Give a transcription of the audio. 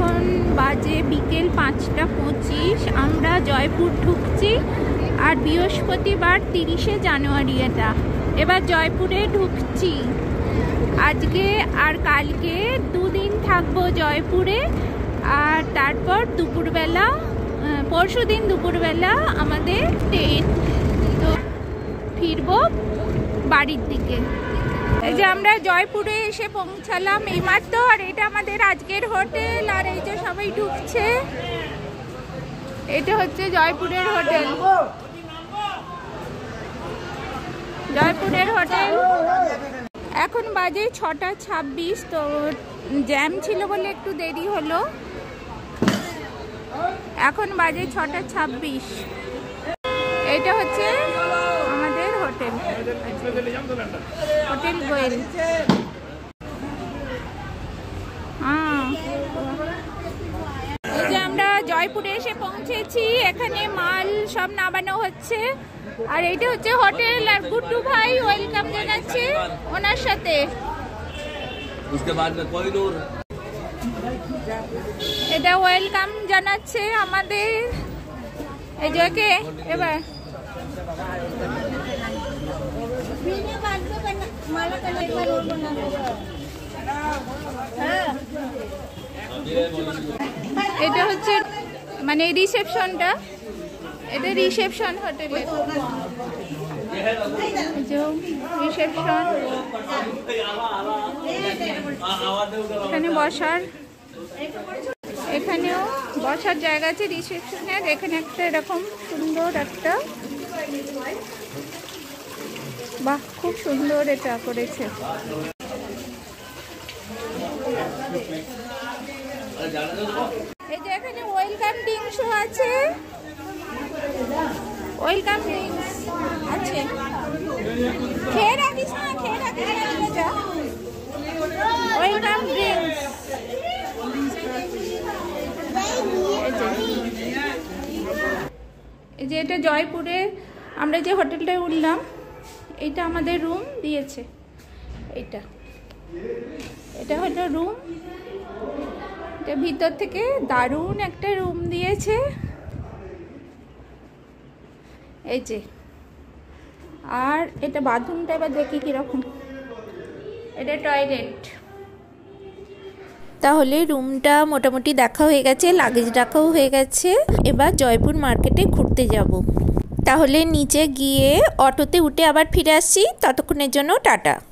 এখন বাজে বিকেল 5:25। আমরা জয়পুর ঢুকছি, আর বৃহস্পতিবার 30শে জানুয়ারি এবার জয়পুরে ঢুকছি। আজকে আর কালকে 2 দিন থাকবো জয়পুরে, আর তারপর দুপুরবেলা, পরশু দিন দুপুরবেলা আমাদের ট্রেন, তো ফিরবো বাড়ির দিকে। এই যে আমরা জয়পুরে এসে পৌঁছালাম এইমাত্র, আর এটা আমাদের আজকের হোটেল। আর এই যে সবাই ঢুকছে, এটা হচ্ছে জয়পুরের হোটেল, জয়পুরের হোটেল। এখন বাজে 6:26, তো জ্যাম ছিল বলে একটু দেরি হলো। এখন বাজে 6:26। এটা হচ্ছে আমাদের হোটেল, হোটেল গোয়েল। এই যে আমরা জয়পুরে এসে পৌঁছেছি, এখানে মাল সব নামানো হচ্ছে। আর এইটা হচ্ছে হোটেল, আর গুড্ডু ভাই ওয়েলকাম জানাচ্ছে ওনার সাথে। এটা ওয়েলকাম জানাচ্ছে আমাদের। এই যে এবার এটা হচ্ছে মানে রিসেপশনটা, এটা রিসেপশন হোটেলের রিসেপশন। এখানে বসার, এখানেও বসার জায়গা আছে রিসেপশনের। এখানে একটা এরকম সুন্দর একটা, বাহ খুব সুন্দর এটা করেছে। এই যে এখানে ওয়েলকাম ড্রিঙ্কসও আছে, ওয়েলকাম ড্রিঙ্কস আছে। খেয়ে রাখিস না, খেয়ে রাখিস না, ওয়েলকাম ড্রিঙ্কস। এই যে এটা জয়পুরে আমরা যে হোটেলটায় উঠলাম, এটা আমাদের রুম দিয়েছে। এটা হলো রুম, এটা ভিতর থেকে দারুণ একটা রুম দিয়েছে। এই যে, আর এটা বাথরুমটা এবার দেখি কিরকম। এটা টয়লেট। তাহলে রুমটা মোটামুটি দেখা হয়ে গেছে, লাগেজ রাখাও হয়ে গেছে। এবার জয়পুর মার্কেটে ঘুরতে যাব। তাহলে নিচে গিয়ে অটোতে উঠে আবার ফিরে আসছি। ততক্ষণের জন্য টাটা।